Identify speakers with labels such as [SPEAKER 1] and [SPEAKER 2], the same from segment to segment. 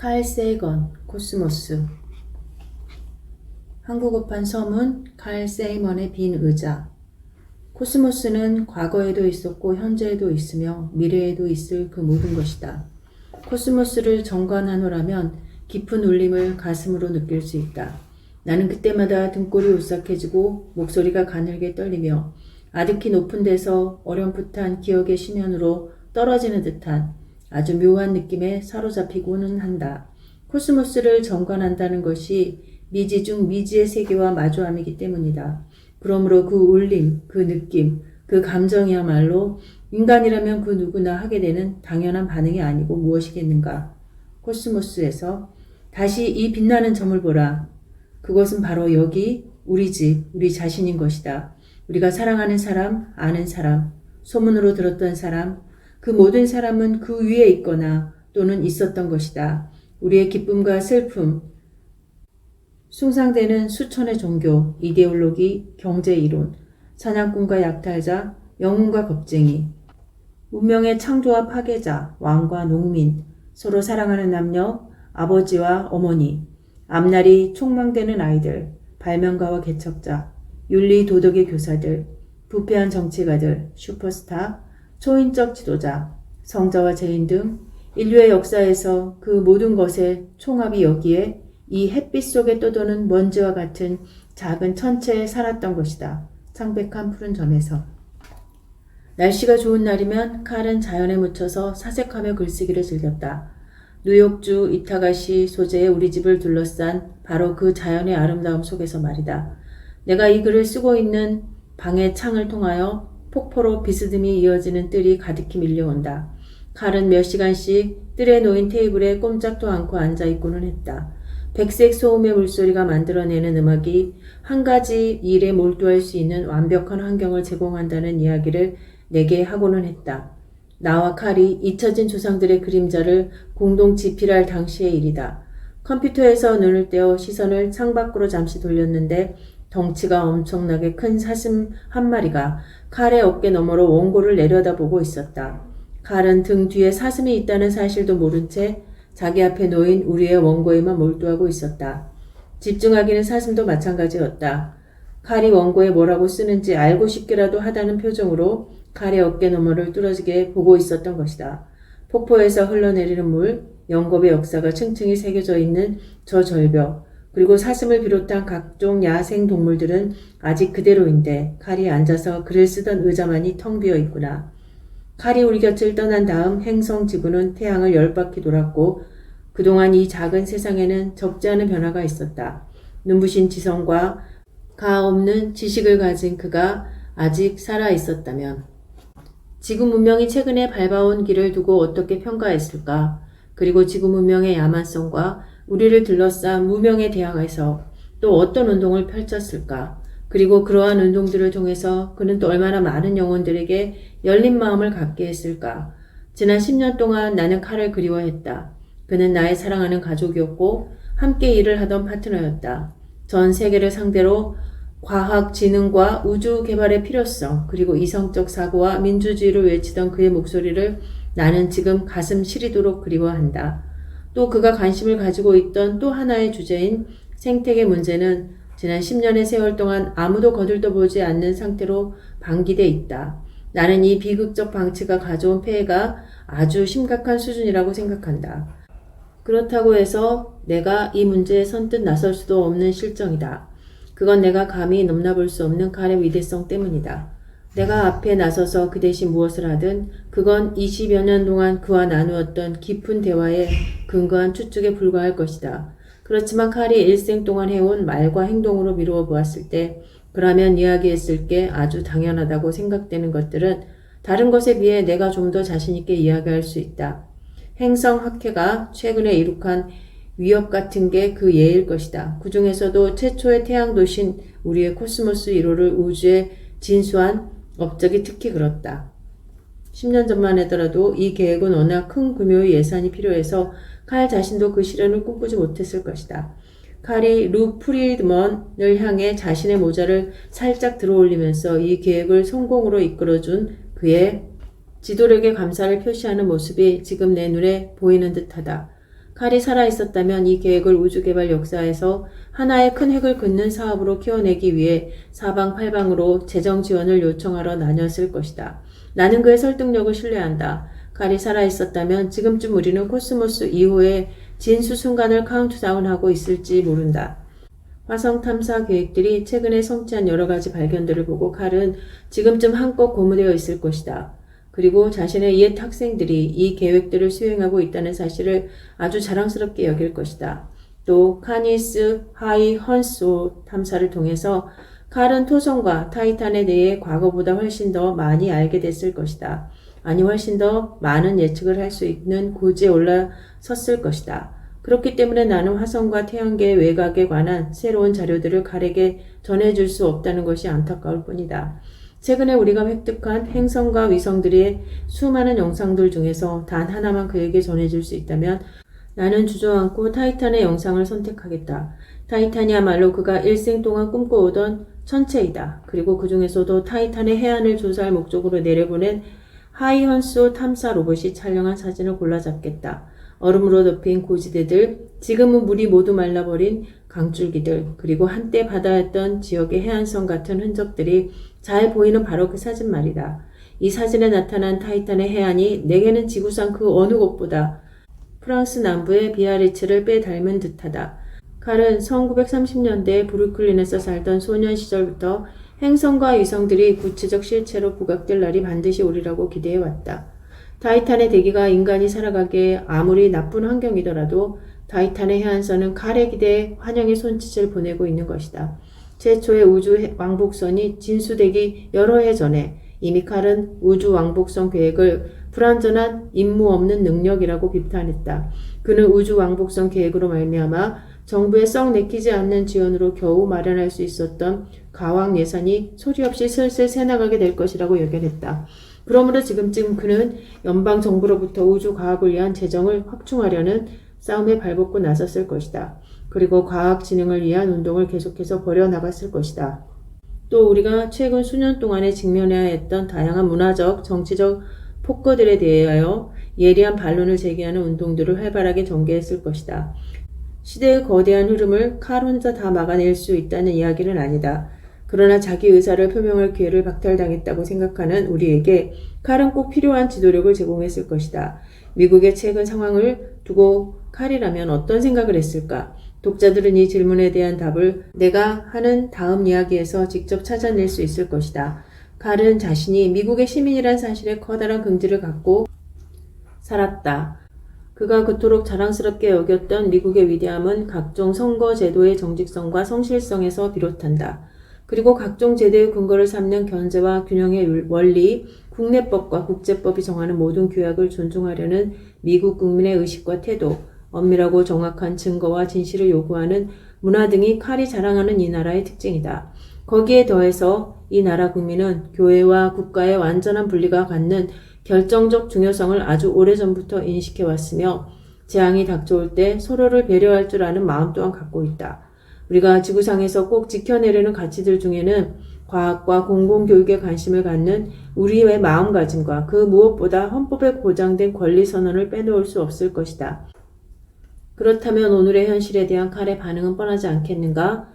[SPEAKER 1] 칼 세이건, 코스모스. 한국어판 서문 칼 세이먼의 빈 의자. 코스모스는 과거에도 있었고 현재에도 있으며 미래에도 있을 그 모든 것이다. 코스모스를 정관하노라면 깊은 울림을 가슴으로 느낄 수 있다. 나는 그때마다 등골이 오싹해지고 목소리가 가늘게 떨리며 아득히 높은 데서 어렴풋한 기억의 심연으로 떨어지는 듯한 아주 묘한 느낌에 사로잡히고는 한다. 코스모스를 정관한다는 것이 미지 중 미지의 세계와 마주함이기 때문이다. 그러므로 그 울림, 그 느낌, 그 감정이야말로 인간이라면 그 누구나 하게 되는 당연한 반응이 아니고 무엇이겠는가. 코스모스에서 다시 이 빛나는 점을 보라. 그것은 바로 여기 우리 집, 우리 자신인 것이다. 우리가 사랑하는 사람, 아는 사람, 소문으로 들었던 사람, 그 모든 사람은 그 위에 있거나 또는 있었던 것이다. 우리의 기쁨과 슬픔, 숭상되는 수천의 종교, 이데올로기, 경제이론, 사냥꾼과 약탈자, 영웅과 겁쟁이, 문명의 창조와 파괴자, 왕과 농민, 서로 사랑하는 남녀, 아버지와 어머니, 앞날이 촉망되는 아이들, 발명가와 개척자, 윤리 도덕의 교사들, 부패한 정치가들, 슈퍼스타, 초인적 지도자, 성자와 죄인 등 인류의 역사에서 그 모든 것의 총합이 여기에 이 햇빛 속에 떠도는 먼지와 같은 작은 천체에 살았던 것이다. 창백한 푸른 점에서. 날씨가 좋은 날이면 칼은 자연에 묻혀서 사색하며 글쓰기를 즐겼다. 뉴욕주 이타가시 소재의 우리 집을 둘러싼 바로 그 자연의 아름다움 속에서 말이다. 내가 이 글을 쓰고 있는 방의 창을 통하여 폭포로 비스듬히 이어지는 뜰이 가득히 밀려온다. 칼은 몇 시간씩 뜰에 놓인 테이블에 꼼짝도 않고 앉아있고는 했다. 백색 소음의 물소리가 만들어내는 음악이 한 가지 일에 몰두할 수 있는 완벽한 환경을 제공한다는 이야기를 내게 하고는 했다. 나와 칼이 잊혀진 조상들의 그림자를 공동 집필할 당시의 일이다. 컴퓨터에서 눈을 떼어 시선을 창밖으로 잠시 돌렸는데 덩치가 엄청나게 큰 사슴 한 마리가 칼의 어깨 너머로 원고를 내려다보고 있었다. 칼은 등 뒤에 사슴이 있다는 사실도 모른 채 자기 앞에 놓인 우리의 원고에만 몰두하고 있었다. 집중하기는 사슴도 마찬가지였다. 칼이 원고에 뭐라고 쓰는지 알고 싶기라도 하다는 표정으로 칼의 어깨 너머를 뚫어지게 보고 있었던 것이다. 폭포에서 흘러내리는 물, 영겁의 역사가 층층이 새겨져 있는 저 절벽, 그리고 사슴을 비롯한 각종 야생 동물들은 아직 그대로인데 칼이 앉아서 글을 쓰던 의자만이 텅 비어 있구나. 칼이 우리 곁을 떠난 다음 행성 지구는 태양을 10바퀴 돌았고 그동안 이 작은 세상에는 적지 않은 변화가 있었다. 눈부신 지성과 가없는 지식을 가진 그가 아직 살아 있었다면 지구 문명이 최근에 밟아온 길을 두고 어떻게 평가했을까? 그리고 지구 문명의 야만성과 우리를 둘러싼 무명에 대항해서 또 어떤 운동을 펼쳤을까? 그리고 그러한 운동들을 통해서 그는 또 얼마나 많은 영혼들에게 열린 마음을 갖게 했을까? 지난 10년 동안 나는 칼을 그리워했다. 그는 나의 사랑하는 가족이었고 함께 일을 하던 파트너였다. 전 세계를 상대로 과학, 지능과 우주 개발의 필요성, 그리고 이성적 사고와 민주주의를 외치던 그의 목소리를 나는 지금 가슴 시리도록 그리워한다. 또 그가 관심을 가지고 있던 또 하나의 주제인 생태계 문제는 지난 10년의 세월 동안 아무도 거들떠보지 않는 상태로 방기돼 있다. 나는 이 비극적 방치가 가져온 폐해가 아주 심각한 수준이라고 생각한다. 그렇다고 해서 내가 이 문제에 선뜻 나설 수도 없는 실정이다. 그건 내가 감히 넘나볼 수 없는 칼의 위대성 때문이다. 내가 앞에 나서서 그 대신 무엇을 하든 그건 20여 년 동안 그와 나누었던 깊은 대화에 근거한 추측에 불과할 것이다. 그렇지만 칼이 일생 동안 해온 말과 행동으로 미루어 보았을 때 그러면 이야기했을 게 아주 당연하다고 생각되는 것들은 다른 것에 비해 내가 좀 더 자신있게 이야기할 수 있다. 행성학회가 최근에 이룩한 위협 같은 게 그 예일 것이다. 그 중에서도 최초의 태양도신 우리의 코스모스 1호를 우주에 진수한 업적이 특히 그렇다. 10년 전만 하더라도 이 계획은 워낙 큰 규모의 예산이 필요해서 칼 자신도 그 실현을 꿈꾸지 못했을 것이다. 칼이 루 프리드먼을 향해 자신의 모자를 살짝 들어올리면서 이 계획을 성공으로 이끌어준 그의 지도력에 감사를 표시하는 모습이 지금 내 눈에 보이는 듯하다. 칼이 살아있었다면 이 계획을 우주개발 역사에서 하나의 큰 획을 긋는 사업으로 키워내기 위해 사방팔방으로 재정 지원을 요청하러 나뉘었을 것이다. 나는 그의 설득력을 신뢰한다. 칼이 살아있었다면 지금쯤 우리는 코스모스 2호의 진수 순간을 카운트다운하고 있을지 모른다. 화성 탐사 계획들이 최근에 성취한 여러 가지 발견들을 보고 칼은 지금쯤 한껏 고무되어 있을 것이다. 그리고 자신의 옛 학생들이 이 계획들을 수행하고 있다는 사실을 아주 자랑스럽게 여길 것이다. 또 카니스 하이 헌소 탐사를 통해서 칼은 토성과 타이탄에 대해 과거보다 훨씬 더 많이 알게 됐을 것이다. 아니 훨씬 더 많은 예측을 할 수 있는 고지에 올라섰을 것이다. 그렇기 때문에 나는 화성과 태양계의 외곽에 관한 새로운 자료들을 칼에게 전해줄 수 없다는 것이 안타까울 뿐이다. 최근에 우리가 획득한 행성과 위성들의 수많은 영상들 중에서 단 하나만 그에게 전해줄 수 있다면 나는 주저앉고 타이탄의 영상을 선택하겠다. 타이탄이야말로 그가 일생 동안 꿈꿔오던 천체이다. 그리고 그 중에서도 타이탄의 해안을 조사할 목적으로 내려보낸 하이헌소 탐사 로봇이 촬영한 사진을 골라 잡겠다. 얼음으로 덮인 고지대들, 지금은 물이 모두 말라버린 강줄기들, 그리고 한때 바다였던 지역의 해안선 같은 흔적들이 잘 보이는 바로 그 사진 말이다. 이 사진에 나타난 타이탄의 해안이 내게는 지구상 그 어느 곳보다 프랑스 남부의 비아리츠를 빼닮은 듯하다. 칼은 1930년대 브루클린에서 살던 소년 시절부터 행성과 위성들이 구체적 실체로 부각될 날이 반드시 오리라고 기대해왔다. 타이탄의 대기가 인간이 살아가기에 아무리 나쁜 환경이더라도 타이탄의 해안선은 칼의 기대에 환영의 손짓을 보내고 있는 것이다. 최초의 우주 왕복선이 진수되기 여러 해 전에 이미 칼은 우주 왕복선 계획을 불완전한 임무 없는 능력이라고 비판했다. 그는 우주 왕복선 계획으로 말미암아 정부에 썩 내키지 않는 지원으로 겨우 마련할 수 있었던 가왕 예산이 소리 없이 슬슬 새나가게 될 것이라고 예견했다. 그러므로 지금쯤 그는 연방 정부로부터 우주 과학을 위한 재정을 확충하려는 싸움에 발벗고 나섰을 것이다. 그리고 과학 진흥을 위한 운동을 계속해서 벌여나갔을 것이다. 또 우리가 최근 수년 동안에 직면해야 했던 다양한 문화적, 정치적 폭거들에 대하여 예리한 반론을 제기하는 운동들을 활발하게 전개했을 것이다. 시대의 거대한 흐름을 칼 혼자 다 막아낼 수 있다는 이야기는 아니다. 그러나 자기 의사를 표명할 기회를 박탈당했다고 생각하는 우리에게 칼은 꼭 필요한 지도력을 제공했을 것이다. 미국의 최근 상황을 두고 칼이라면 어떤 생각을 했을까? 독자들은 이 질문에 대한 답을 내가 하는 다음 이야기에서 직접 찾아낼 수 있을 것이다. 칼은 자신이 미국의 시민이란 사실에 커다란 긍지를 갖고 살았다. 그가 그토록 자랑스럽게 여겼던 미국의 위대함은 각종 선거 제도의 정직성과 성실성에서 비롯한다. 그리고 각종 제도의 근거를 삼는 견제와 균형의 원리, 국내법과 국제법이 정하는 모든 규약을 존중하려는 미국 국민의 의식과 태도, 엄밀하고 정확한 증거와 진실을 요구하는 문화 등이 칼이 자랑하는 이 나라의 특징이다. 거기에 더해서 이 나라 국민은 교회와 국가의 완전한 분리가 갖는 결정적 중요성을 아주 오래전부터 인식해왔으며 재앙이 닥쳐올 때 서로를 배려할 줄 아는 마음 또한 갖고 있다. 우리가 지구상에서 꼭 지켜내려는 가치들 중에는 과학과 공공교육에 관심을 갖는 우리의 마음가짐과 그 무엇보다 헌법에 보장된 권리선언을 빼놓을 수 없을 것이다. 그렇다면 오늘의 현실에 대한 칼의 반응은 뻔하지 않겠는가?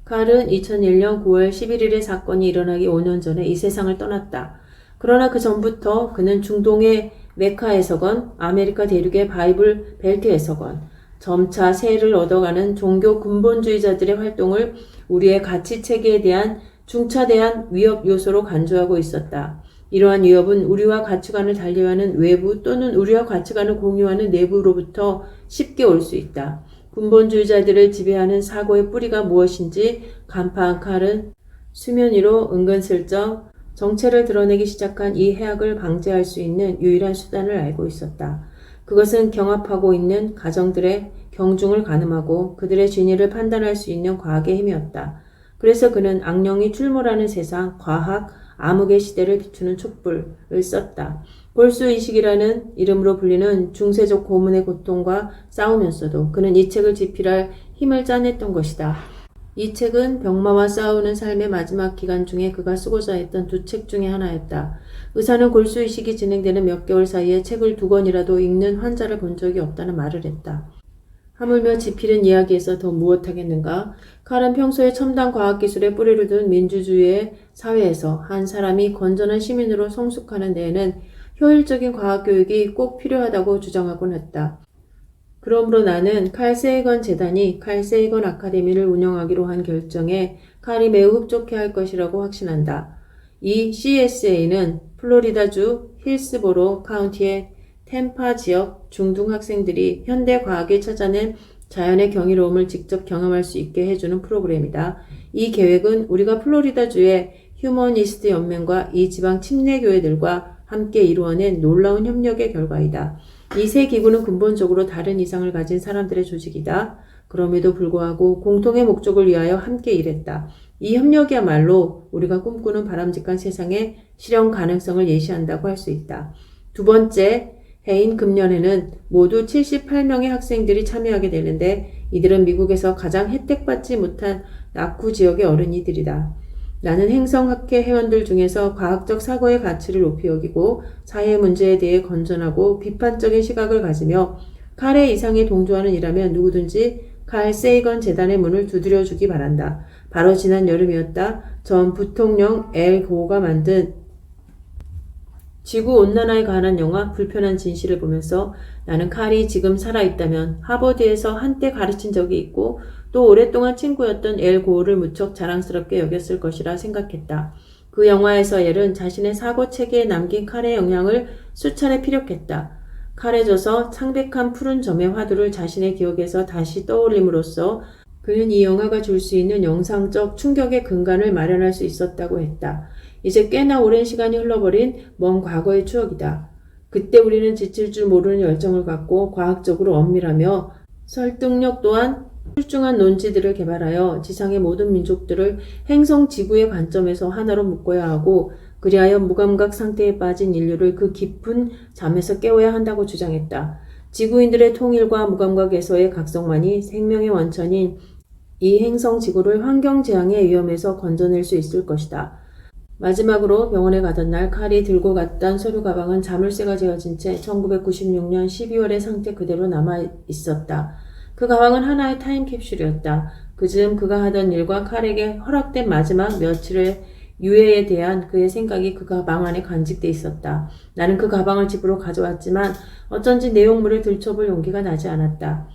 [SPEAKER 1] 칼은 2001년 9월 11일의 사건이 일어나기 5년 전에 이 세상을 떠났다. 그러나 그 전부터 그는 중동의 메카에서건 아메리카 대륙의 바이블 벨트에서건 점차 세를 얻어가는 종교 근본주의자들의 활동을 우리의 가치체계에 대한 중차대한 위협 요소로 간주하고 있었다. 이러한 위협은 우리와 가치관을 달리하는 외부 또는 우리와 가치관을 공유하는 내부로부터 쉽게 올 수 있다. 근본주의자들을 지배하는 사고의 뿌리가 무엇인지 간파한 칼은 수면 위로 은근슬쩍 정체를 드러내기 시작한 이 해악을 방지할 수 있는 유일한 수단을 알고 있었다. 그것은 경합하고 있는 가정들의 경중을 가늠하고 그들의 진위를 판단할 수 있는 과학의 힘이었다. 그래서 그는 악령이 출몰하는 세상, 과학, 암흑의 시대를 비추는 촛불을 썼다. 골수의식이라는 이름으로 불리는 중세적 고문의 고통과 싸우면서도 그는 이 책을 집필할 힘을 짜냈던 것이다. 이 책은 병마와 싸우는 삶의 마지막 기간 중에 그가 쓰고자 했던 두 책 중에 하나였다. 의사는 골수의식이 진행되는 몇 개월 사이에 책을 2권이라도 읽는 환자를 본 적이 없다는 말을 했다. 하물며 지필은 이야기에서 더 무엇하겠는가? 칼은 평소에 첨단 과학기술에 뿌리를 둔 민주주의의 사회에서 한 사람이 건전한 시민으로 성숙하는 데에는 효율적인 과학교육이 꼭 필요하다고 주장하곤 했다. 그러므로 나는 칼 세이건 재단이 칼 세이건 아카데미를 운영하기로 한 결정에 칼이 매우 흡족해할 것이라고 확신한다. 이 CSA는 플로리다주 힐스보로 카운티의 템파 지역 중등 학생들이 현대 과학이 찾아낸 자연의 경이로움을 직접 경험할 수 있게 해주는 프로그램이다. 이 계획은 우리가 플로리다주의 휴머니스트 연맹과 이 지방 침례교회들과 함께 이루어낸 놀라운 협력의 결과이다. 이 세 기구는 근본적으로 다른 이상을 가진 사람들의 조직이다. 그럼에도 불구하고 공통의 목적을 위하여 함께 일했다. 이 협력이야말로 우리가 꿈꾸는 바람직한 세상의 실현 가능성을 예시한다고 할 수 있다. 두 번째, 해인 금년에는 모두 78명의 학생들이 참여하게 되는데 이들은 미국에서 가장 혜택받지 못한 낙후 지역의 어린이들이다. 나는 행성학회 회원들 중에서 과학적 사고의 가치를 높이 여기고 사회 문제에 대해 건전하고 비판적인 시각을 가지며 칼의 이상에 동조하는 이라면 누구든지 칼 세이건 재단의 문을 두드려주기 바란다. 바로 지난 여름이었다. 전 부통령 엘 고어가 만든 지구온난화에 관한 영화 불편한 진실을 보면서 나는 칼이 지금 살아있다면 하버드에서 한때 가르친 적이 있고 또 오랫동안 친구였던 엘 고어를 무척 자랑스럽게 여겼을 것이라 생각했다. 그 영화에서 엘은 자신의 사고체계에 남긴 칼의 영향을 수차례 피력했다. 칼에 져서 창백한 푸른 점의 화두를 자신의 기억에서 다시 떠올림으로써 그는 이 영화가 줄 수 있는 영상적 충격의 근간을 마련할 수 있었다고 했다. 이제 꽤나 오랜 시간이 흘러버린 먼 과거의 추억이다. 그때 우리는 지칠 줄 모르는 열정을 갖고 과학적으로 엄밀하며 설득력 또한 출중한 논지들을 개발하여 지상의 모든 민족들을 행성 지구의 관점에서 하나로 묶어야 하고 그리하여 무감각 상태에 빠진 인류를 그 깊은 잠에서 깨워야 한다고 주장했다. 지구인들의 통일과 무감각에서의 각성만이 생명의 원천인 이 행성 지구를 환경 재앙의 위험에서 건져낼 수 있을 것이다. 마지막으로 병원에 가던 날 칼이 들고 갔던 서류 가방은 자물쇠가 지어진 채 1996년 12월의 상태 그대로 남아 있었다. 그 가방은 하나의 타임캡슐이었다. 그즈음 그가 하던 일과 칼에게 허락된 마지막 며칠의 유해에 대한 그의 생각이 그 가방 안에 간직돼 있었다. 나는 그 가방을 집으로 가져왔지만 어쩐지 내용물을 들춰볼 용기가 나지 않았다.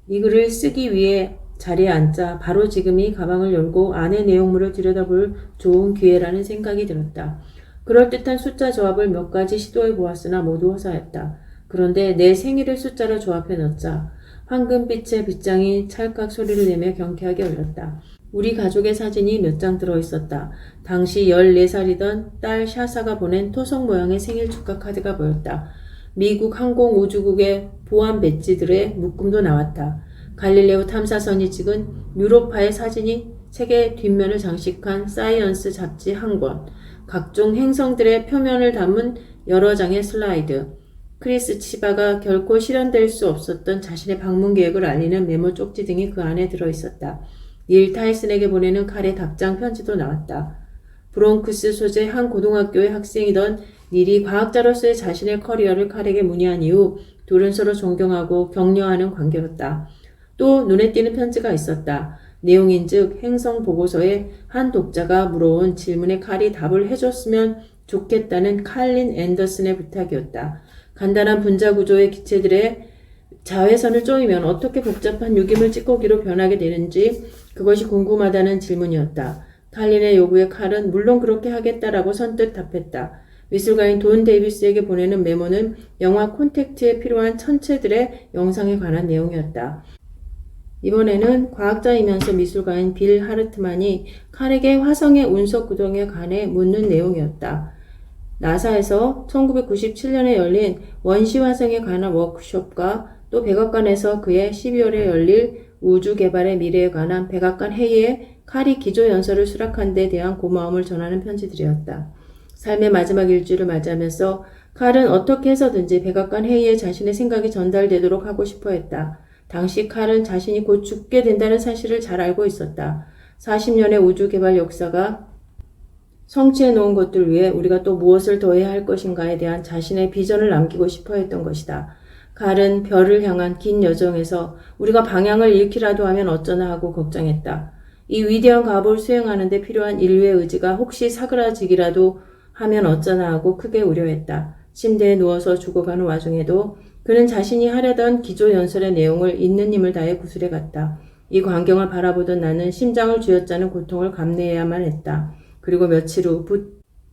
[SPEAKER 1] 이 글을 쓰기 위해 자리에 앉자 바로 지금이 가방을 열고 안의 내용물을 들여다볼 좋은 기회라는 생각이 들었다. 그럴듯한 숫자 조합을 몇 가지 시도해 보았으나 모두 허사였다. 그런데 내 생일을 숫자로 조합해 넣자 황금빛의 빗장이 찰칵 소리를 내며 경쾌하게 울렸다. 우리 가족의 사진이 몇 장 들어있었다. 당시 14살이던 딸 샤사가 보낸 토속 모양의 생일 축하 카드가 보였다. 미국 항공우주국의 보안 배지들의 묶음도 나왔다. 갈릴레오 탐사선이 찍은 유로파의 사진이 책의 뒷면을 장식한 사이언스 잡지 한 권, 각종 행성들의 표면을 담은 여러 장의 슬라이드, 크리스 치바가 결코 실현될 수 없었던 자신의 방문 계획을 알리는 메모 쪽지 등이 그 안에 들어있었다. 닐 타이슨에게 보내는 칼의 답장 편지도 나왔다. 브롱크스 소재 한 고등학교의 학생이던 닐이 과학자로서의 자신의 커리어를 칼에게 문의한 이후 둘은 서로 존경하고 격려하는 관계였다. 또 눈에 띄는 편지가 있었다. 내용인즉 행성 보고서에 한 독자가 물어온 질문에 칼이 답을 해줬으면 좋겠다는 칼린 앤더슨의 부탁이었다. 간단한 분자 구조의 기체들의 자외선을 쪼이면 어떻게 복잡한 유기물 찌꺼기로 변하게 되는지 그것이 궁금하다는 질문이었다. 칼린의 요구에 칼은 물론 그렇게 하겠다라고 선뜻 답했다. 미술가인 돈 데이비스에게 보내는 메모는 영화 콘택트에 필요한 천체들의 영상에 관한 내용이었다. 이번에는 과학자이면서 미술가인 빌 하르트만이 칼에게 화성의 운석 구동에 관해 묻는 내용이었다. 나사에서 1997년에 열린 원시 화성에 관한 워크숍과 또 백악관에서 그해 12월에 열릴 우주 개발의 미래에 관한 백악관 회의에 칼이 기조 연설을 수락한 데 대한 고마움을 전하는 편지들이었다. 삶의 마지막 일주를 맞이하면서 칼은 어떻게 해서든지 백악관 회의에 자신의 생각이 전달되도록 하고 싶어 했다. 당시 칼은 자신이 곧 죽게 된다는 사실을 잘 알고 있었다. 40년의 우주 개발 역사가 성취해 놓은 것들 위해 우리가 또 무엇을 더 해야 할 것인가에 대한 자신의 비전을 남기고 싶어 했던 것이다. 칼은 별을 향한 긴 여정에서 우리가 방향을 잃기라도 하면 어쩌나 하고 걱정했다. 이 위대한 과업을 수행하는 데 필요한 인류의 의지가 혹시 사그라지기라도 하면 어쩌나 하고 크게 우려했다. 침대에 누워서 죽어가는 와중에도 그는 자신이 하려던 기조연설의 내용을 있는 힘을 다해 구술해 갔다. 이 광경을 바라보던 나는 심장을 쥐어짜는 고통을 감내해야만 했다. 그리고 며칠 후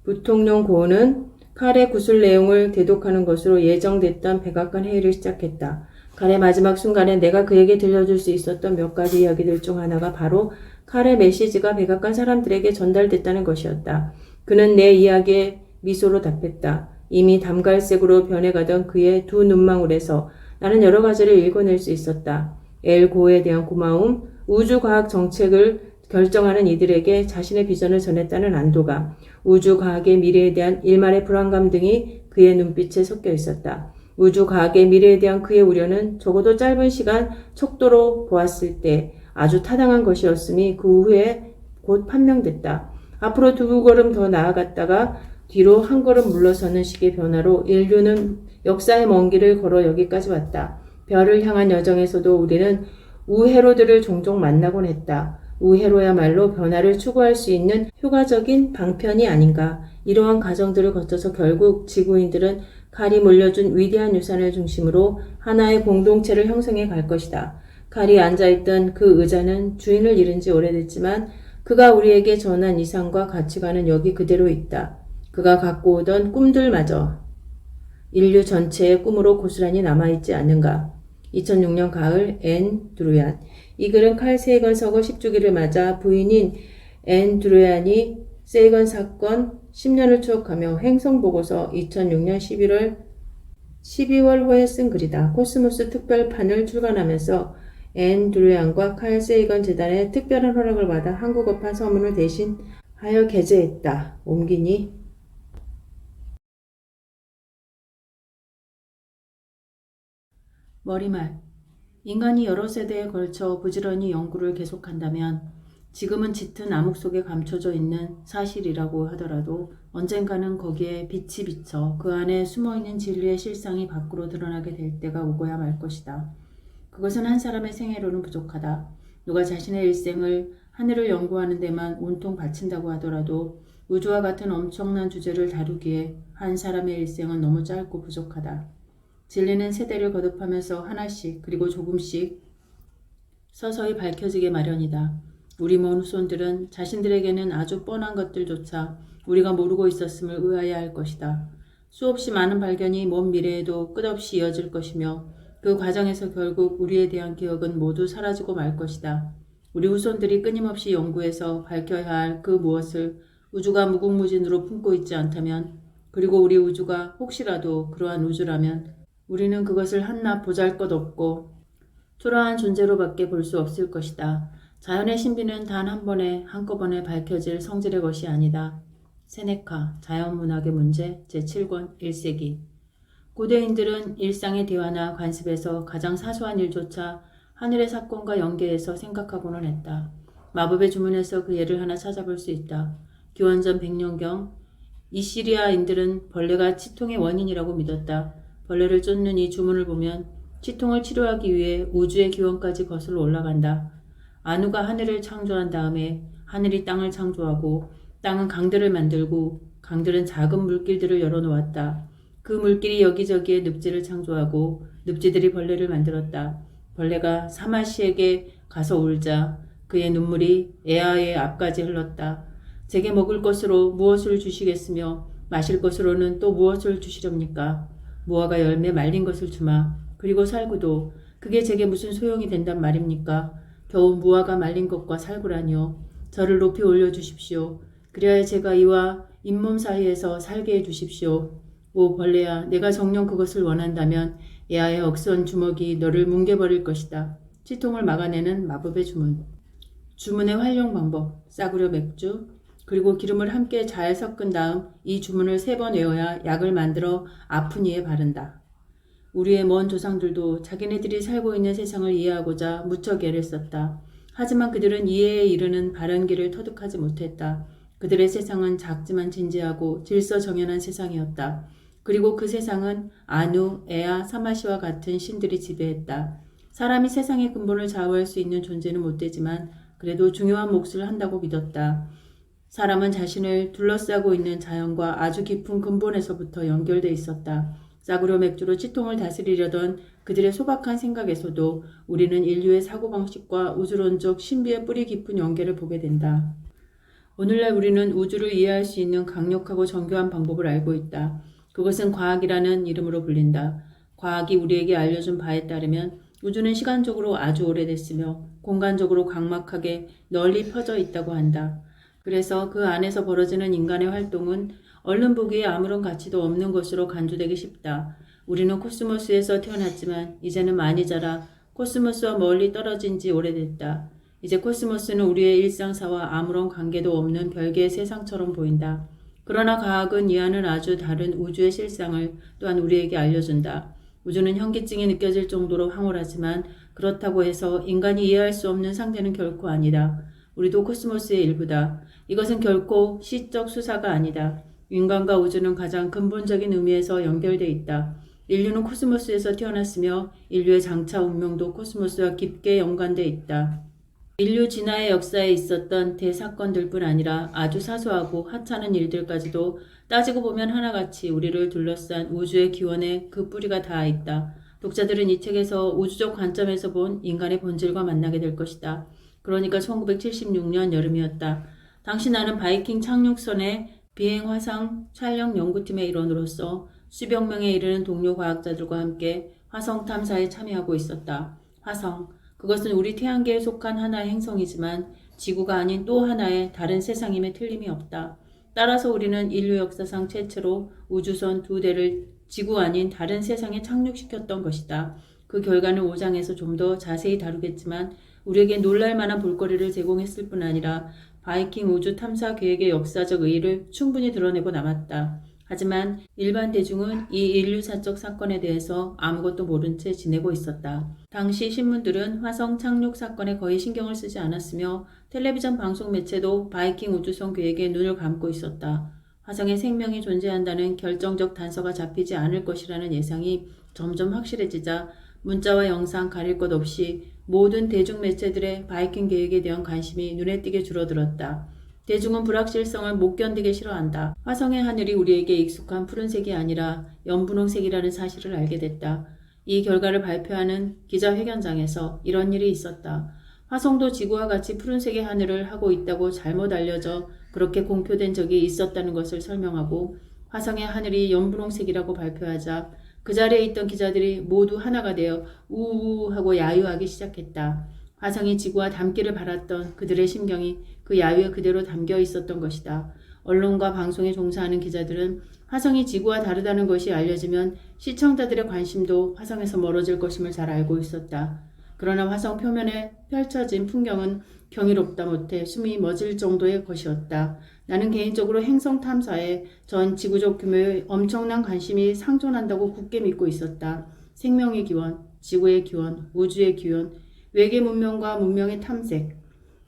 [SPEAKER 1] 부통령 고은은 칼의 구술 내용을 대독하는 것으로 예정됐던 백악관 회의를 시작했다. 칼의 마지막 순간에 내가 그에게 들려줄 수 있었던 몇 가지 이야기들 중 하나가 바로 칼의 메시지가 백악관 사람들에게 전달됐다는 것이었다. 그는 내 이야기에 미소로 답했다. 이미 담갈색으로 변해가던 그의 두 눈망울에서 나는 여러 가지를 읽어낼 수 있었다. 엘 고에 대한 고마움, 우주과학 정책을 결정하는 이들에게 자신의 비전을 전했다는 안도감, 우주과학의 미래에 대한 일말의 불안감 등이 그의 눈빛에 섞여 있었다. 우주과학의 미래에 대한 그의 우려는 적어도 짧은 시간 척도로 보았을 때 아주 타당한 것이었음이 그 후에 곧 판명됐다. 앞으로 두 걸음 더 나아갔다가 뒤로 한 걸음 물러서는 식의 변화로 인류는 역사의 먼 길을 걸어 여기까지 왔다. 별을 향한 여정에서도 우리는 우회로들을 종종 만나곤 했다. 우회로야말로 변화를 추구할 수 있는 효과적인 방편이 아닌가. 이러한 과정들을 거쳐서 결국 지구인들은 칼이 물려준 위대한 유산을 중심으로 하나의 공동체를 형성해 갈 것이다. 칼이 앉아있던 그 의자는 주인을 잃은 지 오래됐지만 그가 우리에게 전한 이상과 가치관은 여기 그대로 있다. 그가 갖고 오던 꿈들마저 인류 전체의 꿈으로 고스란히 남아있지 않는가. 2006년 가을 앤 드루얀. 이 글은 칼 세이건 서거 10주기를 맞아 부인인 앤 드루얀이 세이건 사건 10년을 추억하며 행성보고서 2006년 12월 호에 쓴 글이다. 코스모스 특별판을 출간하면서 앤 드루얀과 칼 세이건 재단의 특별한 허락을 받아 한국어판 서문을 대신하여 게재했다. 옮기니? 머리말. 인간이 여러 세대에 걸쳐 부지런히 연구를 계속한다면 지금은 짙은 암흑 속에 감춰져 있는 사실이라고 하더라도 언젠가는 거기에 빛이 비쳐 그 안에 숨어있는 진리의 실상이 밖으로 드러나게 될 때가 오고야 말 것이다. 그것은 한 사람의 생애로는 부족하다. 누가 자신의 일생을 하늘을 연구하는 데만 온통 바친다고 하더라도 우주와 같은 엄청난 주제를 다루기에 한 사람의 일생은 너무 짧고 부족하다. 진리는 세대를 거듭하면서 하나씩 그리고 조금씩 서서히 밝혀지게 마련이다. 우리 먼 후손들은 자신들에게는 아주 뻔한 것들조차 우리가 모르고 있었음을 의아해할 것이다. 수없이 많은 발견이 먼 미래에도 끝없이 이어질 것이며 그 과정에서 결국 우리에 대한 기억은 모두 사라지고 말 것이다. 우리 후손들이 끊임없이 연구해서 밝혀야 할 그 무엇을 우주가 무궁무진으로 품고 있지 않다면, 그리고 우리 우주가 혹시라도 그러한 우주라면 우리는 그것을 한낱 보잘것없고 초라한 존재로밖에 볼 수 없을 것이다. 자연의 신비는 단 한 번에 한꺼번에 밝혀질 성질의 것이 아니다. 세네카, 자연문학의 문제 제7권 1세기. 고대인들은 일상의 대화나 관습에서 가장 사소한 일조차 하늘의 사건과 연계해서 생각하고는 했다. 마법의 주문에서 그 예를 하나 찾아볼 수 있다. 기원전 100년경 이시리아인들은 벌레가 치통의 원인이라고 믿었다. 벌레를 쫓는 이 주문을 보면 치통을 치료하기 위해 우주의 기원까지 거슬러 올라간다. 아누가 하늘을 창조한 다음에 하늘이 땅을 창조하고 땅은 강들을 만들고 강들은 작은 물길들을 열어놓았다. 그 물길이 여기저기에 늪지를 창조하고 늪지들이 벌레를 만들었다. 벌레가 사마시에게 가서 울자 그의 눈물이 에아의 앞까지 흘렀다. 제게 먹을 것으로 무엇을 주시겠으며 마실 것으로는 또 무엇을 주시렵니까? 무화과 열매 말린 것을 주마. 그리고 살구도 그게 제게 무슨 소용이 된단 말입니까? 겨우 무화과 말린 것과 살구라니요. 저를 높이 올려주십시오. 그래야 제가 이와 잇몸 사이에서 살게 해주십시오. 오 벌레야, 내가 정녕 그것을 원한다면 에아의 억선 주먹이 너를 뭉개버릴 것이다. 치통을 막아내는 마법의 주문. 주문의 활용 방법. 싸구려 맥주 그리고 기름을 함께 잘 섞은 다음 이 주문을 3번 외워야 약을 만들어 아픈 이에 바른다. 우리의 먼 조상들도 자기네들이 살고 있는 세상을 이해하고자 무척 애를 썼다. 하지만 그들은 이해에 이르는 바른 길을 터득하지 못했다. 그들의 세상은 작지만 진지하고 질서정연한 세상이었다. 그리고 그 세상은 아누, 에아, 사마시와 같은 신들이 지배했다. 사람이 세상의 근본을 좌우할 수 있는 존재는 못 되지만 그래도 중요한 몫을 한다고 믿었다. 사람은 자신을 둘러싸고 있는 자연과 아주 깊은 근본에서부터 연결돼 있었다. 싸구려 맥주로 치통을 다스리려던 그들의 소박한 생각에서도 우리는 인류의 사고방식과 우주론적 신비의 뿌리 깊은 연계를 보게 된다. 오늘날 우리는 우주를 이해할 수 있는 강력하고 정교한 방법을 알고 있다. 그것은 과학이라는 이름으로 불린다. 과학이 우리에게 알려준 바에 따르면 우주는 시간적으로 아주 오래됐으며 공간적으로 각막하게 널리 펴져 있다고 한다. 그래서 그 안에서 벌어지는 인간의 활동은 얼른 보기에 아무런 가치도 없는 것으로 간주되기 쉽다. 우리는 코스모스에서 태어났지만 이제는 많이 자라 코스모스와 멀리 떨어진 지 오래됐다. 이제 코스모스는 우리의 일상사와 아무런 관계도 없는 별개의 세상처럼 보인다. 그러나 과학은 이와는 아주 다른 우주의 실상을 또한 우리에게 알려준다. 우주는 현기증이 느껴질 정도로 황홀하지만 그렇다고 해서 인간이 이해할 수 없는 상대는 결코 아니다. 우리도 코스모스의 일부다. 이것은 결코 시적 수사가 아니다. 인간과 우주는 가장 근본적인 의미에서 연결돼 있다. 인류는 코스모스에서 태어났으며 인류의 장차 운명도 코스모스와 깊게 연관돼 있다. 인류 진화의 역사에 있었던 대사건들뿐 아니라 아주 사소하고 하찮은 일들까지도 따지고 보면 하나같이 우리를 둘러싼 우주의 기원에 그 뿌리가 닿아 있다. 독자들은 이 책에서 우주적 관점에서 본 인간의 본질과 만나게 될 것이다. 그러니까 1976년 여름이었다. 당시 나는 바이킹 착륙선의 비행 화상 촬영 연구팀의 일원으로서 수백 명에 이르는 동료 과학자들과 함께 화성 탐사에 참여하고 있었다. 화성, 그것은 우리 태양계에 속한 하나의 행성이지만 지구가 아닌 또 하나의 다른 세상임에 틀림이 없다. 따라서 우리는 인류 역사상 최초로 우주선 2대를 지구 아닌 다른 세상에 착륙시켰던 것이다. 그 결과는 5장에서 좀 더 자세히 다루겠지만 우리에게 놀랄만한 볼거리를 제공했을 뿐 아니라 바이킹 우주 탐사 계획의 역사적 의의를 충분히 드러내고 남았다. 하지만 일반 대중은 이 인류사적 사건에 대해서 아무것도 모른 채 지내고 있었다. 당시 신문들은 화성 착륙 사건에 거의 신경을 쓰지 않았으며 텔레비전 방송 매체도 바이킹 우주선 계획에 눈을 감고 있었다. 화성에 생명이 존재한다는 결정적 단서가 잡히지 않을 것이라는 예상이 점점 확실해지자 문자와 영상 가릴 것 없이 모든 대중매체들의 바이킹 계획에 대한 관심이 눈에 띄게 줄어들었다. 대중은 불확실성을 못 견디게 싫어한다. 화성의 하늘이 우리에게 익숙한 푸른색이 아니라 연분홍색이라는 사실을 알게 됐다. 이 결과를 발표하는 기자회견장에서 이런 일이 있었다. 화성도 지구와 같이 푸른색의 하늘을 하고 있다고 잘못 알려져 그렇게 공표된 적이 있었다는 것을 설명하고 화성의 하늘이 연분홍색이라고 발표하자 그 자리에 있던 기자들이 모두 하나가 되어 우우 하고 야유하기 시작했다. 화성이 지구와 닮기를 바랐던 그들의 심경이 그 야유에 그대로 담겨 있었던 것이다. 언론과 방송에 종사하는 기자들은 화성이 지구와 다르다는 것이 알려지면 시청자들의 관심도 화성에서 멀어질 것임을 잘 알고 있었다. 그러나 화성 표면에 펼쳐진 풍경은 경이롭다 못해 숨이 멎을 정도의 것이었다. 나는 개인적으로 행성 탐사에 전 지구적 규모의 엄청난 관심이 상존한다고 굳게 믿고 있었다. 생명의 기원, 지구의 기원, 우주의 기원, 외계 문명과 문명의 탐색,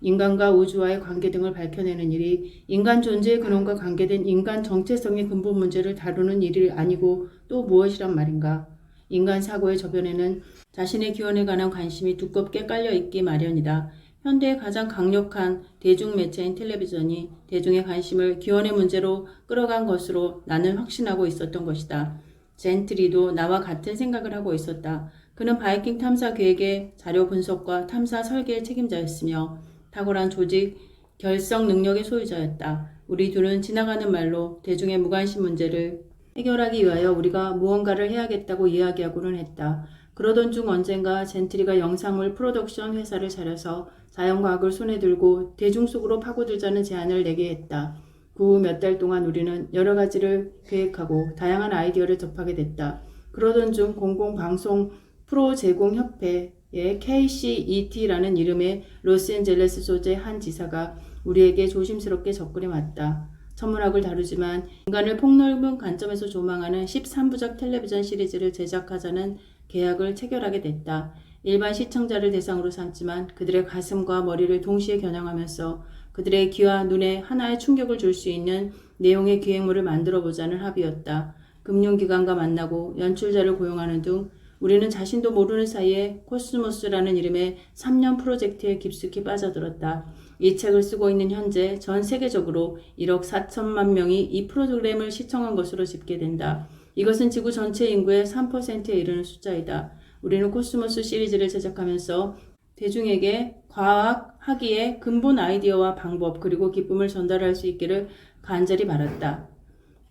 [SPEAKER 1] 인간과 우주와의 관계 등을 밝혀내는 일이 인간 존재의 근원과 관계된 인간 정체성의 근본 문제를 다루는 일이 아니고 또 무엇이란 말인가. 인간 사고의 저변에는 자신의 기원에 관한 관심이 두껍게 깔려있기 마련이다. 현대의 가장 강력한 대중매체인 텔레비전이 대중의 관심을 기원의 문제로 끌어간 것으로 나는 확신하고 있었던 것이다. 젠트리도 나와 같은 생각을 하고 있었다. 그는 바이킹 탐사 계획의 자료 분석과 탐사 설계의 책임자였으며 탁월한 조직, 결성 능력의 소유자였다. 우리 둘은 지나가는 말로 대중의 무관심 문제를 해결하기 위하여 우리가 무언가를 해야겠다고 이야기하고는 했다. 그러던 중 언젠가 젠트리가 영상물 프로덕션 회사를 차려서 자연과학을 손에 들고 대중 속으로 파고들자는 제안을 내게 했다. 그 후 몇 달 동안 우리는 여러 가지를 계획하고 다양한 아이디어를 접하게 됐다. 그러던 중 공공방송 프로 제공 협회의 KCET라는 이름의 로스앤젤레스 소재 한 지사가 우리에게 조심스럽게 접근해 왔다. 천문학을 다루지만 인간을 폭넓은 관점에서 조망하는 13부작 텔레비전 시리즈를 제작하자는 계약을 체결하게 됐다. 일반 시청자를 대상으로 삼지만 그들의 가슴과 머리를 동시에 겨냥하면서 그들의 귀와 눈에 하나의 충격을 줄 수 있는 내용의 기획물을 만들어 보자는 합의였다. 금융기관과 만나고 연출자를 고용하는 등 우리는 자신도 모르는 사이에 코스모스라는 이름의 3년 프로젝트에 깊숙이 빠져들었다. 이 책을 쓰고 있는 현재 전 세계적으로 1억 4천만 명이 이 프로그램을 시청한 것으로 집계된다. 이것은 지구 전체 인구의 3%에 이르는 숫자이다. 우리는 코스모스 시리즈를 제작하면서 대중에게 과학, 학위의 근본 아이디어와 방법 그리고 기쁨을 전달할 수 있기를 간절히 바랐다.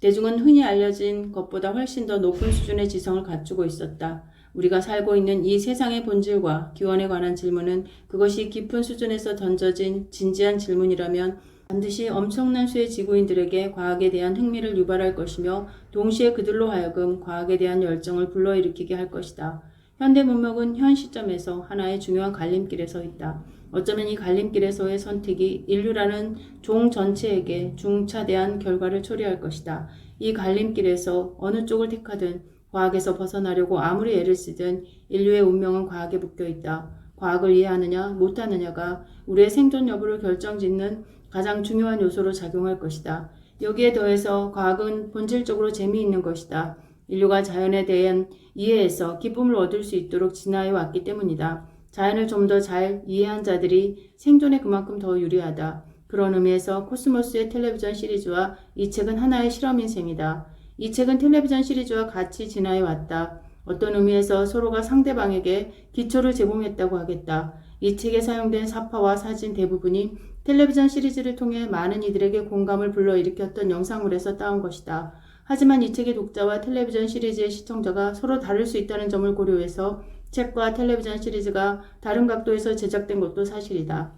[SPEAKER 1] 대중은 흔히 알려진 것보다 훨씬 더 높은 수준의 지성을 갖추고 있었다. 우리가 살고 있는 이 세상의 본질과 기원에 관한 질문은 그것이 깊은 수준에서 던져진 진지한 질문이라면 반드시 엄청난 수의 지구인들에게 과학에 대한 흥미를 유발할 것이며 동시에 그들로 하여금 과학에 대한 열정을 불러일으키게 할 것이다. 현대 문명은 현 시점에서 하나의 중요한 갈림길에 서 있다. 어쩌면 이 갈림길에서의 선택이 인류라는 종 전체에게 중차대한 결과를 초래할 것이다. 이 갈림길에서 어느 쪽을 택하든 과학에서 벗어나려고 아무리 애를 쓰든 인류의 운명은 과학에 묶여 있다. 과학을 이해하느냐 못하느냐가 우리의 생존 여부를 결정짓는 가장 중요한 요소로 작용할 것이다. 여기에 더해서 과학은 본질적으로 재미있는 것이다. 인류가 자연에 대한 이해에서 기쁨을 얻을 수 있도록 진화해 왔기 때문이다. 자연을 좀 더 잘 이해한 자들이 생존에 그만큼 더 유리하다. 그런 의미에서 코스모스의 텔레비전 시리즈와 이 책은 하나의 실험인 셈이다. 이 책은 텔레비전 시리즈와 같이 진화해 왔다. 어떤 의미에서 서로가 상대방에게 기초를 제공했다고 하겠다. 이 책에 사용된 사파와 사진 대부분이 텔레비전 시리즈를 통해 많은 이들에게 공감을 불러일으켰던 영상물에서 따온 것이다. 하지만 이 책의 독자와 텔레비전 시리즈의 시청자가 서로 다를 수 있다는 점을 고려해서 책과 텔레비전 시리즈가 다른 각도에서 제작된 것도 사실이다.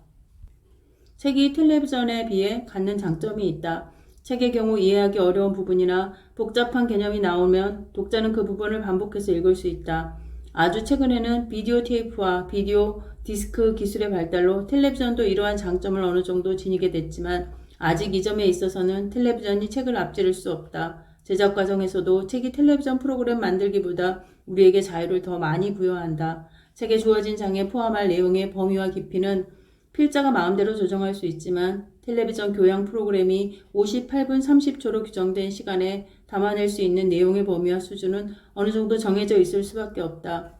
[SPEAKER 1] 책이 텔레비전에 비해 갖는 장점이 있다. 책의 경우 이해하기 어려운 부분이나 복잡한 개념이 나오면 독자는 그 부분을 반복해서 읽을 수 있다. 아주 최근에는 비디오 테이프와 비디오 디스크 기술의 발달로 텔레비전도 이러한 장점을 어느 정도 지니게 됐지만 아직 이 점에 있어서는 텔레비전이 책을 앞지를 수 없다. 제작 과정에서도 책이 텔레비전 프로그램 만들기보다 우리에게 자유를 더 많이 부여한다. 책에 주어진 장에 포함할 내용의 범위와 깊이는 필자가 마음대로 조정할 수 있지만 텔레비전 교양 프로그램이 58분 30초로 규정된 시간에 담아낼 수 있는 내용의 범위와 수준은 어느 정도 정해져 있을 수밖에 없다.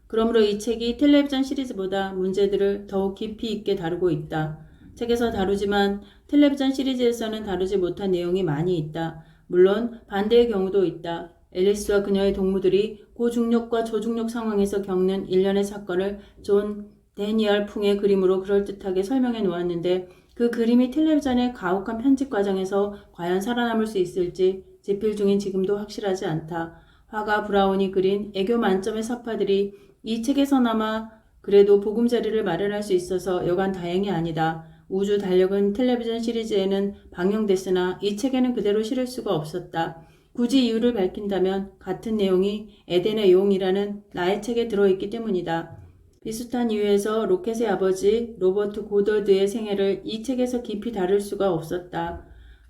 [SPEAKER 1] 그러므로 이 책이 텔레비전 시리즈보다 문제들을 더욱 깊이 있게 다루고 있다. 책에서 다루지만 텔레비전 시리즈에서는 다루지 못한 내용이 많이 있다. 물론 반대의 경우도 있다. 앨리스와 그녀의 동무들이 고중력과 저중력 상황에서 겪는 일련의 사건을 존 데니얼 풍의 그림으로 그럴듯하게 설명해 놓았는데 그 그림이 텔레비전의 가혹한 편집 과정에서 과연 살아남을 수 있을지 집필 중인 지금도 확실하지 않다. 화가 브라운이 그린 애교 만점의 사파들이 이 책에서나마 그래도 보금자리를 마련할 수 있어서 여간 다행이 아니다. 우주 달력은 텔레비전 시리즈에는 방영됐으나 이 책에는 그대로 실을 수가 없었다. 굳이 이유를 밝힌다면 같은 내용이 에덴의 용이라는 나의 책에 들어있기 때문이다. 비슷한 이유에서 로켓의 아버지 로버트 고더드의 생애를 이 책에서 깊이 다룰 수가 없었다.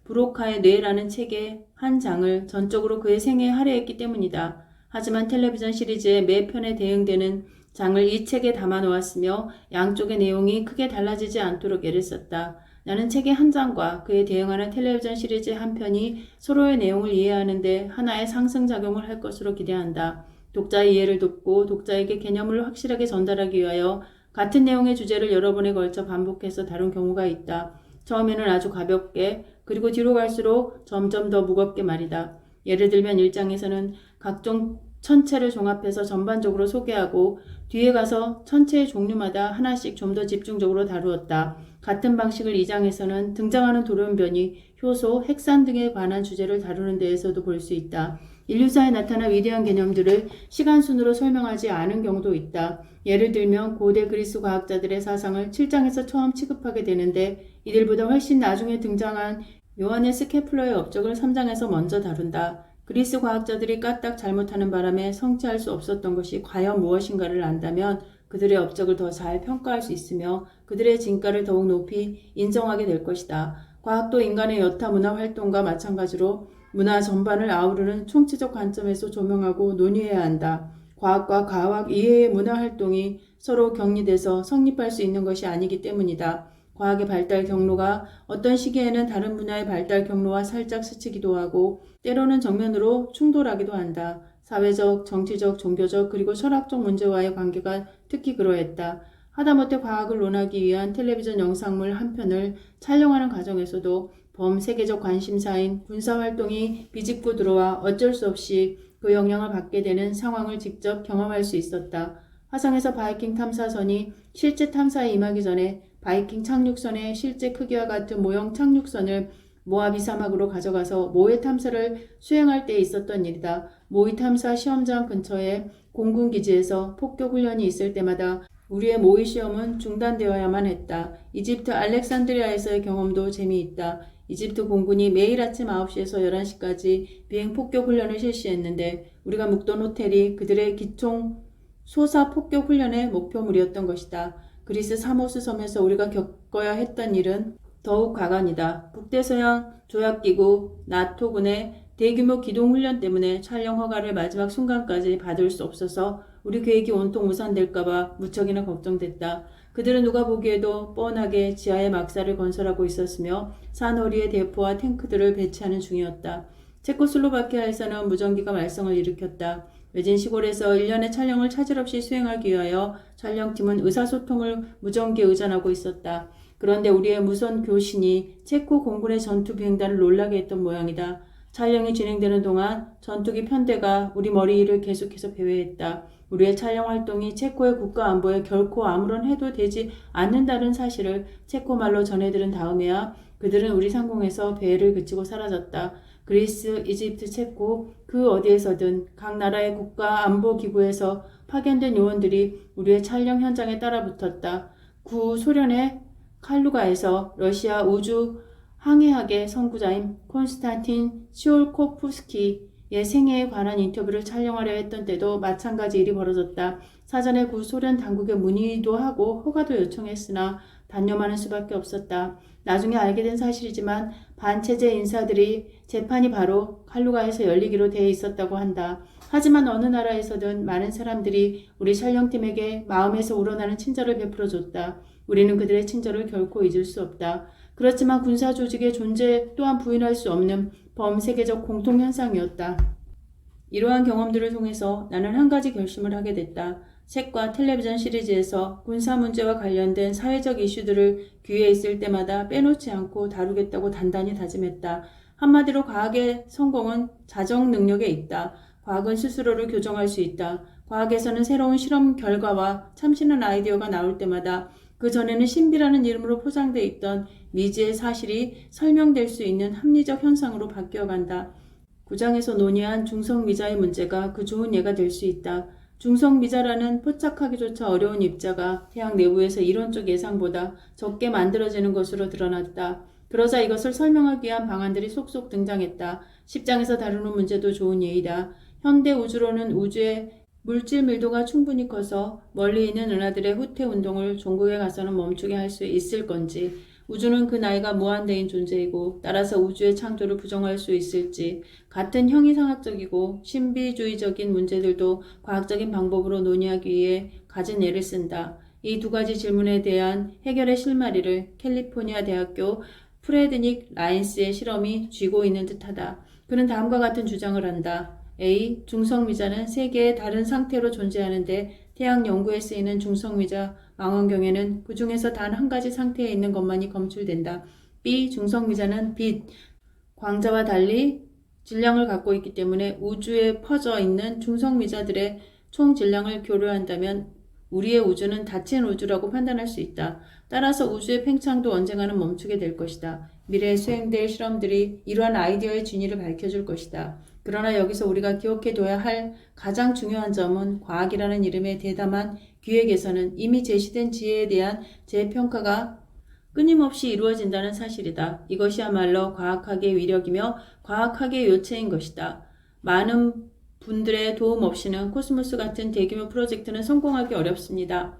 [SPEAKER 1] 브로카의 뇌라는 책의 한 장을 전적으로 그의 생애에 할애했기 때문이다. 하지만 텔레비전 시리즈의 매 편에 대응되는 장을 이 책에 담아 놓았으며 양쪽의 내용이 크게 달라지지 않도록 애를 썼다. 나는 책의 한 장과 그에 대응하는 텔레비전 시리즈의 한 편이 서로의 내용을 이해하는 데 하나의 상승작용을 할 것으로 기대한다. 독자의 이해를 돕고 독자에게 개념을 확실하게 전달하기 위하여 같은 내용의 주제를 여러 번에 걸쳐 반복해서 다룬 경우가 있다. 처음에는 아주 가볍게 그리고 뒤로 갈수록 점점 더 무겁게 말이다. 예를 들면 1장에서는 각종 천체를 종합해서 전반적으로 소개하고 뒤에 가서 천체의 종류마다 하나씩 좀 더 집중적으로 다루었다. 같은 방식을 2장에서는 등장하는 돌연변이, 효소, 핵산 등에 관한 주제를 다루는 데에서도 볼 수 있다. 인류사에 나타난 위대한 개념들을 시간순으로 설명하지 않은 경우도 있다. 예를 들면 고대 그리스 과학자들의 사상을 7장에서 처음 취급하게 되는데 이들보다 훨씬 나중에 등장한 요하네스 케플러의 업적을 3장에서 먼저 다룬다. 그리스 과학자들이 까딱 잘못하는 바람에 성취할 수 없었던 것이 과연 무엇인가를 안다면 그들의 업적을 더 잘 평가할 수 있으며 그들의 진가를 더욱 높이 인정하게 될 것이다. 과학도 인간의 여타 문화 활동과 마찬가지로 문화 전반을 아우르는 총체적 관점에서 조명하고 논의해야 한다. 과학과 과학 이외의 문화 활동이 서로 격리돼서 성립할 수 있는 것이 아니기 때문이다. 과학의 발달 경로가 어떤 시기에는 다른 분야의 발달 경로와 살짝 스치기도 하고 때로는 정면으로 충돌하기도 한다. 사회적, 정치적, 종교적 그리고 철학적 문제와의 관계가 특히 그러했다. 하다못해 과학을 논하기 위한 텔레비전 영상물 한 편을 촬영하는 과정에서도 범세계적 관심사인 군사활동이 비집고 들어와 어쩔 수 없이 그 영향을 받게 되는 상황을 직접 경험할 수 있었다. 화성에서 바이킹 탐사선이 실제 탐사에 임하기 전에 바이킹 착륙선의 실제 크기와 같은 모형 착륙선을 모하비 사막으로 가져가서 모해 탐사를 수행할 때 있었던 일이다. 모의 탐사 시험장 근처에 공군기지에서 폭격 훈련이 있을 때마다 우리의 모의 시험은 중단되어야만 했다. 이집트 알렉산드리아에서의 경험도 재미있다. 이집트 공군이 매일 아침 9시에서 11시까지 비행 폭격 훈련을 실시했는데 우리가 묵던 호텔이 그들의 기총 소사 폭격 훈련의 목표물이었던 것이다. 그리스 사모스 섬에서 우리가 겪어야 했던 일은 더욱 가관이다. 북대서양 조약기구 나토군의 대규모 기동훈련 때문에 촬영 허가를 마지막 순간까지 받을 수 없어서 우리 계획이 온통 무산될까봐 무척이나 걱정됐다. 그들은 누가 보기에도 뻔하게 지하에 막사를 건설하고 있었으며 산허리에 대포와 탱크들을 배치하는 중이었다. 체코슬로바키아에서는 무전기가 말썽을 일으켰다. 외진 시골에서 1년의 촬영을 차질 없이 수행하기 위하여 촬영팀은 의사소통을 무전기에 의존하고 있었다. 그런데 우리의 무선 교신이 체코 공군의 전투 비행단을 놀라게 했던 모양이다. 촬영이 진행되는 동안 전투기 편대가 우리 머리 위를 계속해서 배회했다. 우리의 촬영 활동이 체코의 국가 안보에 결코 아무런 해도 되지 않는다는 사실을 체코 말로 전해들은 다음에야 그들은 우리 상공에서 배회를 그치고 사라졌다. 그리스, 이집트, 체코 그 어디에서든 각 나라의 국가 안보 기구에서 파견된 요원들이 우리의 촬영 현장에 따라붙었다. 구 소련의 칼루가에서 러시아 우주 항해학의 선구자인 콘스탄틴 시올코프스키의 생애에 관한 인터뷰를 촬영하려 했던 때도 마찬가지 일이 벌어졌다. 사전에 구소련 당국에 문의도 하고 허가도 요청했으나 단념하는 수밖에 없었다. 나중에 알게 된 사실이지만 반체제 인사들이 재판이 바로 칼루가에서 열리기로 돼 있었다고 한다. 하지만 어느 나라에서든 많은 사람들이 우리 촬영팀에게 마음에서 우러나는 친절을 베풀어줬다. 우리는 그들의 친절을 결코 잊을 수 없다. 그렇지만 군사조직의 존재 또한 부인할 수 없는 범세계적 공통현상이었다. 이러한 경험들을 통해서 나는 한 가지 결심을 하게 됐다. 책과 텔레비전 시리즈에서 군사 문제와 관련된 사회적 이슈들을 기회에 있을 때마다 빼놓지 않고 다루겠다고 단단히 다짐했다. 한마디로 과학의 성공은 자정 능력에 있다. 과학은 스스로를 교정할 수 있다. 과학에서는 새로운 실험 결과와 참신한 아이디어가 나올 때마다 그전에는 신비라는 이름으로 포장되어 있던 미지의 사실이 설명될 수 있는 합리적 현상으로 바뀌어간다. 9장에서 논의한 중성미자의 문제가 그 좋은 예가 될 수 있다. 중성미자라는 포착하기조차 어려운 입자가 태양 내부에서 이론적 예상보다 적게 만들어지는 것으로 드러났다. 그러자 이것을 설명하기 위한 방안들이 속속 등장했다. 10장에서 다루는 문제도 좋은 예이다. 현대 우주로는 우주의 물질 밀도가 충분히 커서 멀리 있는 은하들의 후퇴 운동을 종국에 가서는 멈추게 할 수 있을 건지, 우주는 그 나이가 무한대인 존재이고 따라서 우주의 창조를 부정할 수 있을지, 같은 형이상학적이고 신비주의적인 문제들도 과학적인 방법으로 논의하기 위해 가진 예를 쓴다. 이 두 가지 질문에 대한 해결의 실마리를 캘리포니아 대학교 프레드닉 라인스의 실험이 쥐고 있는 듯하다. 그는 다음과 같은 주장을 한다. A. 중성미자는 세계의 다른 상태로 존재하는데 태양 연구에 쓰이는 중성미자 망원경에는 그 중에서 단 한 가지 상태에 있는 것만이 검출된다. B. 중성미자는 빛, 광자와 달리 질량을 갖고 있기 때문에 우주에 퍼져 있는 중성미자들의 총 질량을 교류한다면 우리의 우주는 닫힌 우주라고 판단할 수 있다. 따라서 우주의 팽창도 언젠가는 멈추게 될 것이다. 미래에 수행될 실험들이 이러한 아이디어의 진위를 밝혀줄 것이다. 그러나 여기서 우리가 기억해둬야 할 가장 중요한 점은 과학이라는 이름의 대담한 기획에서는 이미 제시된 지혜에 대한 재평가가 끊임없이 이루어진다는 사실이다. 이것이야말로 과학학의 위력이며 과학학의 요체인 것이다. 많은 분들의 도움 없이는 코스모스 같은 대규모 프로젝트는 성공하기 어렵습니다.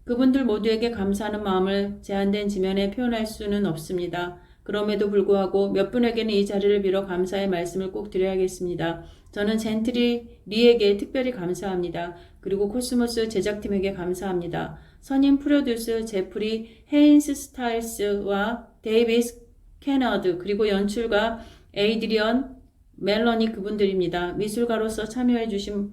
[SPEAKER 1] 그분들 모두에게 감사하는 마음을 제한된 지면에 표현할 수는 없습니다. 그럼에도 불구하고 몇 분에게는 이 자리를 빌어 감사의 말씀을 꼭 드려야겠습니다. 저는 젠트리 리에게 특별히 감사합니다. 그리고 코스모스 제작팀에게 감사합니다. 선임 프로듀스 제프리 헤인스 스타일스와 데이비스 캐너드, 그리고 연출가 에이드리언 멜러니 그분들입니다. 미술가로서 참여해 주신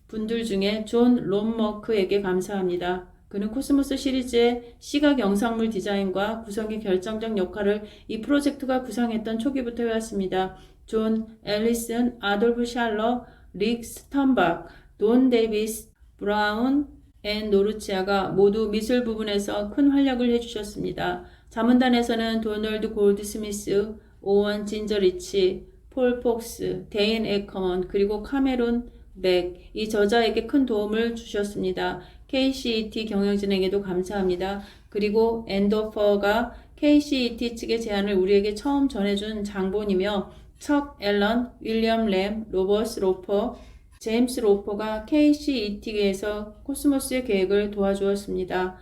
[SPEAKER 1] 분들 중에 존 롬머크에게 감사합니다. 그는 코스모스 시리즈의 시각 영상물 디자인과 구성의 결정적 역할을 이 프로젝트가 구상했던 초기부터 해왔습니다. 존 앨리슨, 아돌프 샬러, 릭 스턴박, 돈 데이비스, 브라운, 앤 노르치아가 모두 미술 부분에서 큰 활약을 해주셨습니다. 자문단에서는 도널드 골드스미스, 오원 진저리치, 폴 폭스, 데인 에커먼, 그리고 카메론 백, 이 저자에게 큰 도움을 주셨습니다. KCET 경영진에게도 감사합니다. 그리고 앤더퍼가 KCET 측의 제안을 우리에게 처음 전해준 장본이며 척 앨런, 윌리엄 램, 로버스 로퍼, 제임스 로퍼가 KCET에서 코스모스의 계획을 도와주었습니다.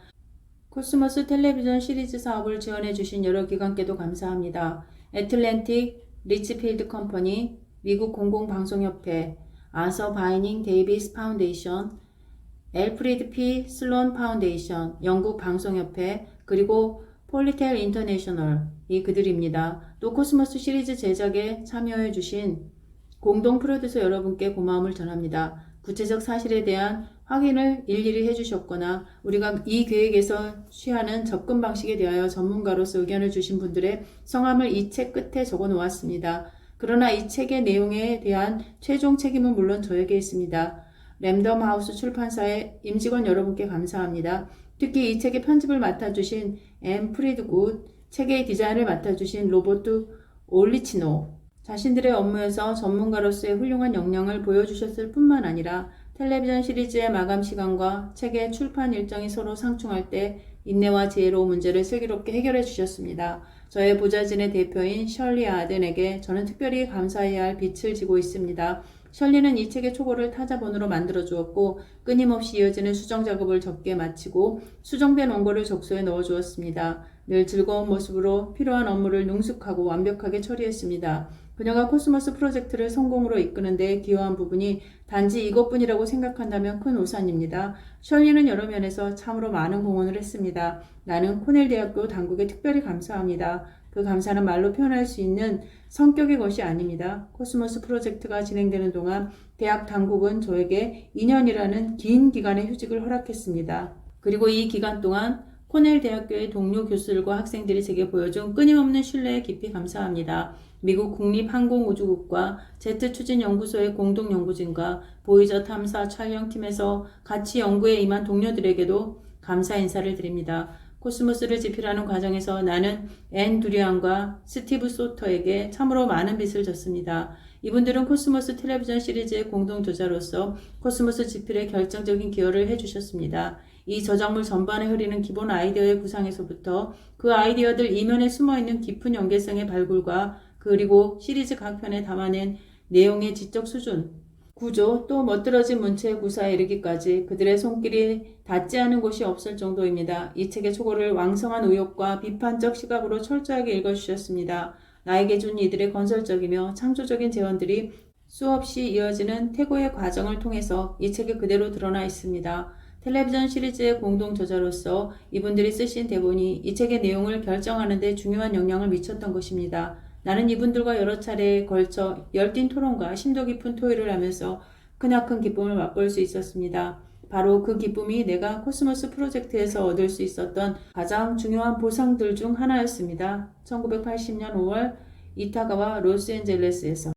[SPEAKER 1] 코스모스 텔레비전 시리즈 사업을 지원해 주신 여러 기관께도 감사합니다. 애틀랜틱 리치필드 컴퍼니, 미국 공공방송협회, 아서 바이닝 데이비스 파운데이션, 엘프리드 P. 슬론 파운데이션, 영국 방송협회, 그리고 폴리텔 인터내셔널, 이 그들입니다. 또 코스모스 시리즈 제작에 참여해 주신 공동 프로듀서 여러분께 고마움을 전합니다. 구체적 사실에 대한 확인을 일일이 해주셨거나 우리가 이 계획에서 취하는 접근 방식에 대하여 전문가로서 의견을 주신 분들의 성함을 이 책 끝에 적어 놓았습니다. 그러나 이 책의 내용에 대한 최종 책임은 물론 저에게 있습니다. 램덤 하우스 출판사의 임직원 여러분께 감사합니다. 특히 이 책의 편집을 맡아주신 엠 프리드굿, 책의 디자인을 맡아주신 로버트 올리치노, 자신들의 업무에서 전문가로서의 훌륭한 역량을 보여주셨을 뿐만 아니라 텔레비전 시리즈의 마감 시간과 책의 출판 일정이 서로 상충할 때 인내와 지혜로 문제를 슬기롭게 해결해 주셨습니다. 저의 보좌진의 대표인 셜리 아덴에게 저는 특별히 감사해야 할 빚을 지고 있습니다. 셜리는 이 책의 초고를 타자본으로 만들어 주었고 끊임없이 이어지는 수정 작업을 적게 마치고 수정된 원고를 적소에 넣어 주었습니다. 늘 즐거운 모습으로 필요한 업무를 능숙하고 완벽하게 처리했습니다. 그녀가 코스모스 프로젝트를 성공으로 이끄는 데 기여한 부분이 단지 이것뿐이라고 생각한다면 큰 오산입니다. 셜리는 여러 면에서 참으로 많은 공헌을 했습니다. 나는 코넬 대학교 당국에 특별히 감사합니다. 그 감사는 말로 표현할 수 있는 성격의 것이 아닙니다. 코스모스 프로젝트가 진행되는 동안 대학 당국은 저에게 2년이라는 긴 기간의 휴직을 허락했습니다. 그리고 이 기간 동안 코넬 대학교의 동료 교수들과 학생들이 제게 보여준 끊임없는 신뢰에 깊이 감사합니다. 미국 국립항공우주국과 제트추진연구소의 공동연구진과 보이저 탐사 촬영팀에서 같이 연구에 임한 동료들에게도 감사 인사를 드립니다. 코스모스를 집필하는 과정에서 나는 앤 두리안과 스티브 소터에게 참으로 많은 빚을 졌습니다. 이분들은 코스모스 텔레비전 시리즈의 공동저자로서 코스모스 집필에 결정적인 기여를 해주셨습니다. 이 저작물 전반에 흐리는 기본 아이디어의 구상에서부터 그 아이디어들 이면에 숨어있는 깊은 연계성의 발굴과 그리고 시리즈 각 편에 담아낸 내용의 지적 수준, 구조, 또 멋들어진 문체의 구사에 이르기까지 그들의 손길이 닿지 않은 곳이 없을 정도입니다. 이 책의 초고를 왕성한 의욕과 비판적 시각으로 철저하게 읽어주셨습니다. 나에게 준 이들의 건설적이며 창조적인 제언들이 수없이 이어지는 태고의 과정을 통해서 이 책에 그대로 드러나 있습니다. 텔레비전 시리즈의 공동 저자로서 이분들이 쓰신 대본이 이 책의 내용을 결정하는 데 중요한 영향을 미쳤던 것입니다. 나는 이분들과 여러 차례에 걸쳐 열띤 토론과 심도 깊은 토의를 하면서 크나큰 기쁨을 맛볼 수 있었습니다. 바로 그 기쁨이 내가 코스모스 프로젝트에서 얻을 수 있었던 가장 중요한 보상들 중 하나였습니다. 1980년 5월 이타가와 로스앤젤레스에서